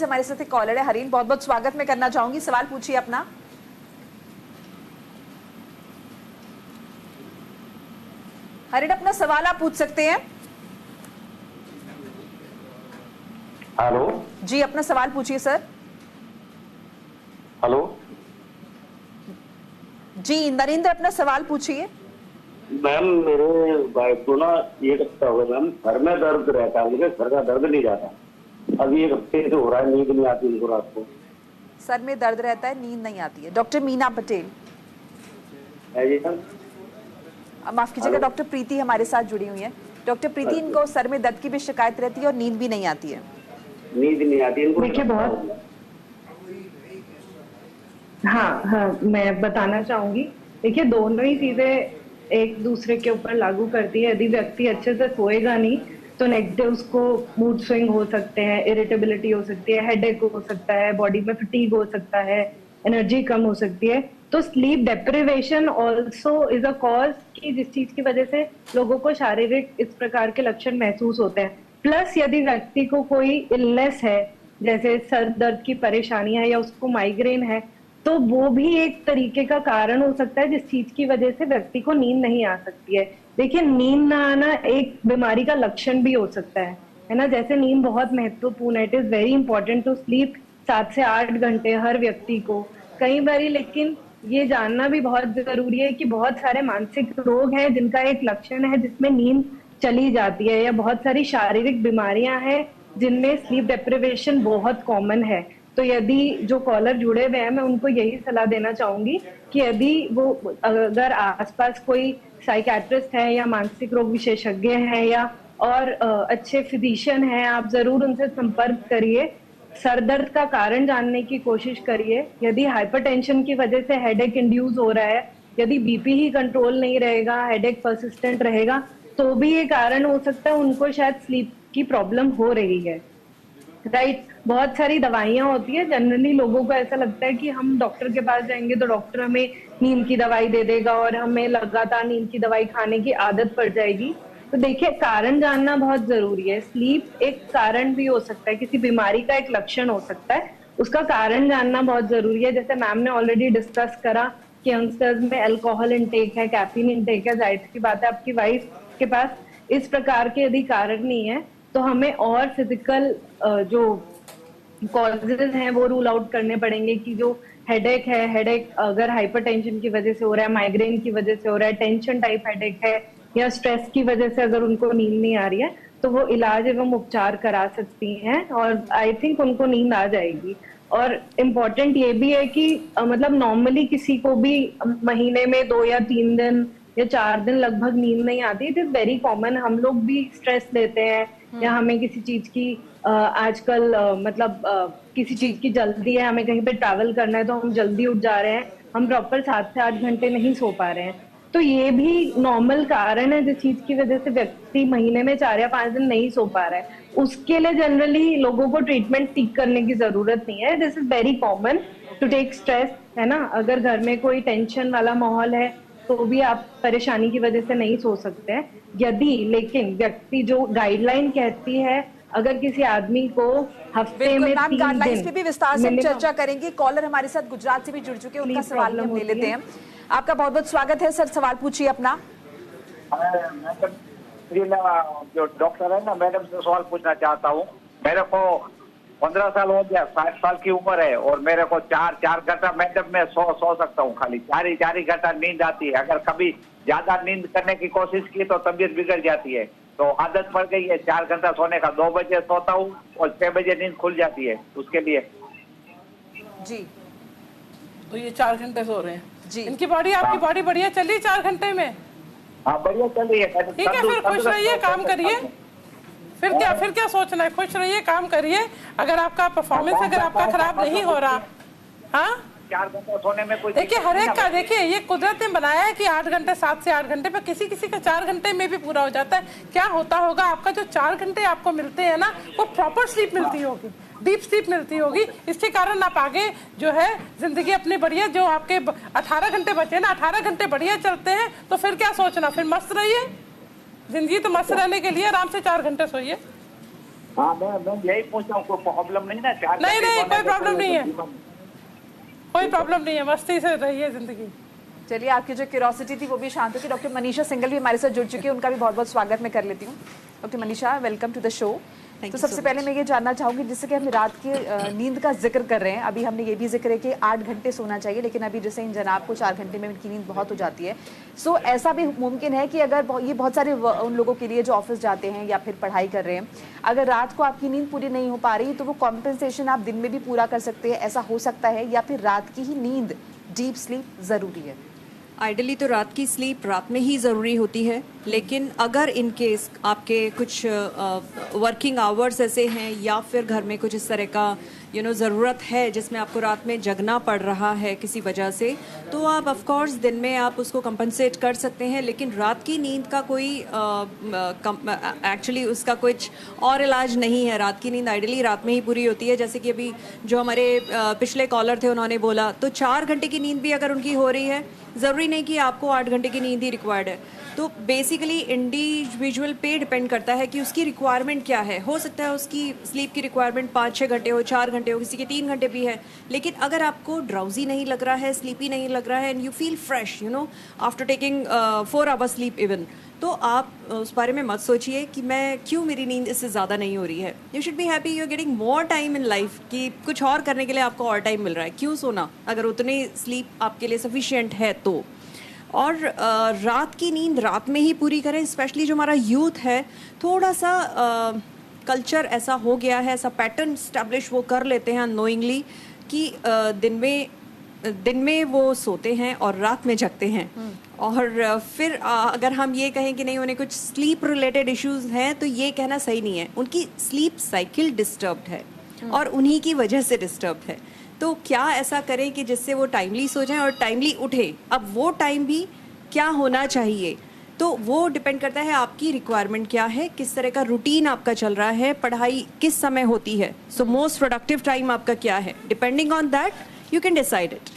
हमारे साथ एक कॉलर है हरीन, बहुत बहुत स्वागत मैं करना चाहूंगी। सवाल पूछिए अपना। हरीन, अपना सवाल आप पूछ सकते हैं। हेलो जी, अपना सवाल पूछिए सर। हेलो जी नरेंद्र, अपना सवाल पूछिए। मैम, मेरे वाइफ को ना एक हफ्ता हो गया मैम, सर में दर्द रहता है, मुझे सर का दर्द नहीं जाता। अभी एक हफ्ते से हो रहा है, नींद नहीं आती उनको रात को। सर में दर्द रहता है, नींद नहीं आती है। डॉक्टर मीना पटेल, है जी सर? माफ कीजिएगा, डॉक्टर प्रीति हमारे साथ जुड़ी हुई है। डॉक्टर प्रीति, इनको सर में दर्द की भी शिकायत रहती है और नींद भी नहीं आती है। नींद नहीं आती इनको। देखिए बहुत, हाँ, मैं बताना चाहूंगी। देखिए, दोनों ही चीजें एक दूसरे के ऊपर लागू करती है। यदि व्यक्ति अच्छे से सोएगा नहीं तो नेक्स्ट डे उसको मूड स्विंग हो सकते हैं, इरिटेबिलिटी हो सकती है, हेडेक हो सकता है, बॉडी में फटीग हो सकता है, एनर्जी कम हो सकती है। तो sleep deprivation also is a cause कि जिस चीज की वजह से लोगों को शारीरिक इस प्रकार के लक्षण महसूस होते हैं। प्लस यदि व्यक्ति को कोई इलनेस है, जैसे सर दर्द की परेशानी है या उसको माइग्रेन है, तो वो भी एक तरीके का कारण हो सकता है जिस चीज की वजह से व्यक्ति को नींद नहीं आ सकती है। देखिए, नींद ना आना एक बीमारी का लक्षण भी हो सकता है ना। जैसे नींद बहुत महत्वपूर्ण है, it is very important to sleep 7 से 8 घंटे हर व्यक्ति को। कई बार, लेकिन ये जानना भी बहुत जरूरी है कि बहुत सारे मानसिक रोग हैं जिनका एक लक्षण है जिसमें नींद चली जाती है, या बहुत सारी शारीरिक बीमारियां हैं जिनमें स्लीप डेप्रिवेशन बहुत कॉमन है। तो यदि जो कॉलर जुड़े हुए हैं, मैं उनको यही सलाह देना चाहूंगी कि यदि वो अगर आसपास कोई साइकेट्रिस्ट है या मानसिक रोग विशेषज्ञ है या और अच्छे फिजिशियन हैं, आप जरूर उनसे संपर्क करिए। सर दर्द का कारण जानने की कोशिश करिए। यदि हाइपरटेंशन की वजह से हेडेक इंड्यूस हो रहा है, यदि बीपी ही कंट्रोल नहीं रहेगा, हेडेक परसिस्टेंट रहेगा, तो भी ये कारण हो सकता है उनको शायद स्लीप की प्रॉब्लम हो रही है। राइट, बहुत सारी दवाइयां होती है। जनरली लोगों को ऐसा लगता है कि हम डॉक्टर के पास जाएंगे तो डॉक्टर हमें नींद की दवाई दे देगा और हमें लगातार नींद की दवाई खाने की आदत पड़ जाएगी। तो देखिए, कारण जानना बहुत जरूरी है। स्लीप एक कारण भी हो सकता है, किसी बीमारी का एक लक्षण हो सकता है, उसका कारण जानना बहुत जरूरी है। जैसे मैम ने ऑलरेडी डिस्कस करा कि यंगस्टर्स में अल्कोहल इंटेक है, कैफीन इंटेक है, जाहिर सी बात है आपकी वाइफ के पास इस प्रकार के यदि कारण नहीं है तो हमें और फिजिकल जो कॉजेज हैं वो रूल आउट करने पड़ेंगे कि जो हेडेक है, हेडेक अगर हाइपरटेंशन की वजह से हो रहा है, माइग्रेन की वजह से हो रहा है, टेंशन टाइप हेडेक है, या स्ट्रेस की वजह से अगर उनको नींद नहीं आ रही है, तो वो इलाज एवं उपचार करा सकती हैं और आई थिंक उनको नींद आ जाएगी। और इम्पोर्टेंट ये भी है कि मतलब नॉर्मली किसी को भी महीने में 2 या 3 दिन या 4 दिन लगभग नींद नहीं आती। It is very common. हम लोग भी स्ट्रेस लेते हैं या हमें किसी चीज की आजकल मतलब किसी चीज की जल्दी है, हमें कहीं पे ट्रैवल करना है तो हम जल्दी उठ जा रहे हैं, हम प्रॉपर 7 से 8 घंटे नहीं सो पा रहे हैं। तो ये भी नॉर्मल कारण है जिस चीज की वजह से व्यक्ति महीने में 4 या 5 दिन नहीं सो पा रहा है। उसके लिए जनरली लोगों को ट्रीटमेंट सीख करने की जरूरत नहीं है। This is very common to take stress, है ना। अगर घर में कोई टेंशन वाला माहौल है तो भी आप परेशानी की वजह से नहीं सो सकते हैं। यदि लेकिन व्यक्ति जो गाइडलाइन कहती है, अगर किसी आदमी को हफ्ते में 3 दिन गाइडलाइंस पे भी विस्तार से हम चर्चा करेंगे। कॉलर हमारे साथ गुजरात से भी जुड़ चुके हैं, उनका सवाल भी हम ले लेते हैं। आपका बहुत बहुत स्वागत है सर, सवाल पूछिए अपना। जो डॉक्टर है ना, मैडम से सवाल पूछना चाहता हूँ। मेरे को 15 साल हो गया, 60 साल की उम्र है और मेरे को 4 घंटा मैडम में सो सकता हूँ। खाली 4 घंटा नींद आती है। अगर कभी ज्यादा नींद करने की कोशिश की तो तबीयत बिगड़ जाती है। तो आदत पड़ गई है 4 घंटा सोने का। 2 बजे सोता हूँ और 6 बजे नींद खुल जाती है। उसके लिए जी, तो ये 4 घंटे सो रहे हैं जी। इनकी बॉडी, आपकी बॉडी बढ़िया चल रही है 4 घंटे में? हाँ, बढ़िया चल रही है। ठीक है, फिर खुश रहिए, काम करिए। फिर क्या सोचना है, खुश रहिए, काम करिए। अगर आपका परफॉर्मेंस अगर आपका खराब नहीं हो रहा, हाँ 4 घंटे सोने में कोई देखिए हर एक का, देखिए ये कुदरत ने बनाया है कि 8 घंटे, 7 से 8 घंटे पे किसी किसी का 4 घंटे में भी पूरा हो जाता है। क्या होता होगा, आपका जो 4 घंटे आपको मिलते हैं ना, वो प्रॉपर स्लीप मिलती होगी, डीप स्लीप मिलती होगी। इसके कारण आप आगे जो है जिंदगी अपनी बढ़िया, जो आपके 18 घंटे बचे ना, 18 घंटे बढ़िया चलते हैं। तो फिर क्या सोचना, फिर मस्त रहिए। जिंदगी तो मस्त रहने के लिए आराम से 4 घंटे सोइए। हाँ मैं यही पूछता हूँ, कोई प्रॉब्लम नहीं ना? नहीं नहीं, कोई प्रॉब्लम नहीं है, कोई प्रॉब्लम नहीं है, मस्ती से रहिए जिंदगी। चलिए, आपकी जो क्यूरोसिटी थी वो भी शांत होगी। डॉक्टर मनीषा सिंघल भी हमारे साथ जुड़ चुकी है, उनका भी बहुत बहुत स्वागत मैं कर लेती हूँ। Doctor Manisha, welcome to the show. तो सबसे पहले मैं ये जानना चाहूंगी, जिससे कि हम रात की नींद का जिक्र कर रहे हैं, अभी हमने ये भी जिक्र है कि 8 घंटे सोना चाहिए, लेकिन अभी जैसे इन जनाब को 4 घंटे में इनकी नींद बहुत हो जाती है। सो ऐसा भी मुमकिन है कि अगर ये बहुत सारे उन लोगों के लिए जो ऑफिस जाते हैं या फिर पढ़ाई कर रहे हैं, अगर रात को आपकी नींद पूरी नहीं हो पा रही तो वो कॉम्पेंसेशन आप दिन में भी पूरा कर सकते हैं, ऐसा हो सकता है? या फिर रात की ही नींद, डीप स्लीप जरूरी है? आइडली तो रात की स्लीप रात में ही ज़रूरी होती है, लेकिन अगर इन केस आपके कुछ वर्किंग आवर्स ऐसे हैं या फिर घर में कुछ इस तरह का ज़रूरत है जिसमें आपको रात में जगना पड़ रहा है किसी वजह से, तो आप ऑफ कोर्स दिन में आप उसको कंपनसेट कर सकते हैं। लेकिन रात की नींद का कोई एक्चुअली उसका कुछ और इलाज नहीं है। रात की नींद आइडली रात में ही पूरी होती है। जैसे कि अभी जो हमारे पिछले कॉलर थे उन्होंने बोला, तो 4 घंटे की नींद भी अगर उनकी हो रही है, ज़रूरी नहीं कि आपको 8 घंटे की नींद ही रिक्वायर्ड है। तो बेसिकली इंडिविजुअल पे डिपेंड करता है कि उसकी रिक्वायरमेंट क्या है। हो सकता है उसकी स्लीप की रिक्वायरमेंट 5-6 घंटे हो, 4 घंटे हो, किसी के 3 घंटे भी है। लेकिन अगर आपको ड्राउजी नहीं लग रहा है, स्लीपी नहीं लग रहा है, and you feel fresh after taking 4 hours sleep even, तो आप उस बारे में मत सोचिए कि मैं क्यों मेरी नींद इससे ज़्यादा नहीं हो रही है। You should be happy, you are getting more time in life, कि कुछ और करने के लिए आपको और टाइम मिल रहा है। क्यों सोना अगर उतनी स्लीप आपके लिए सफिशिएंट है तो। और रात की नींद रात में ही पूरी करें। स्पेशली जो हमारा यूथ है, थोड़ा सा कल्चर ऐसा हो गया है, ऐसा पैटर्न स्टैब्लिश वो कर लेते हैं अननोइंगली कि दिन में वो सोते हैं और रात में जगते हैं। और फिर अगर हम ये कहें कि नहीं उन्हें कुछ स्लीप रिलेटेड इश्यूज हैं, तो ये कहना सही नहीं है। उनकी स्लीप साइकिल डिस्टर्ब्ड है और उन्हीं की वजह से डिस्टर्ब्ड है। तो क्या ऐसा करें कि जिससे वो टाइमली सो जाएं और टाइमली उठे। अब वो टाइम भी क्या होना चाहिए, तो वो डिपेंड करता है आपकी रिक्वायरमेंट क्या है, किस तरह का रूटीन आपका चल रहा है, पढ़ाई किस समय होती है, सो मोस्ट प्रोडक्टिव टाइम आपका क्या है। Depending on that you can decide it.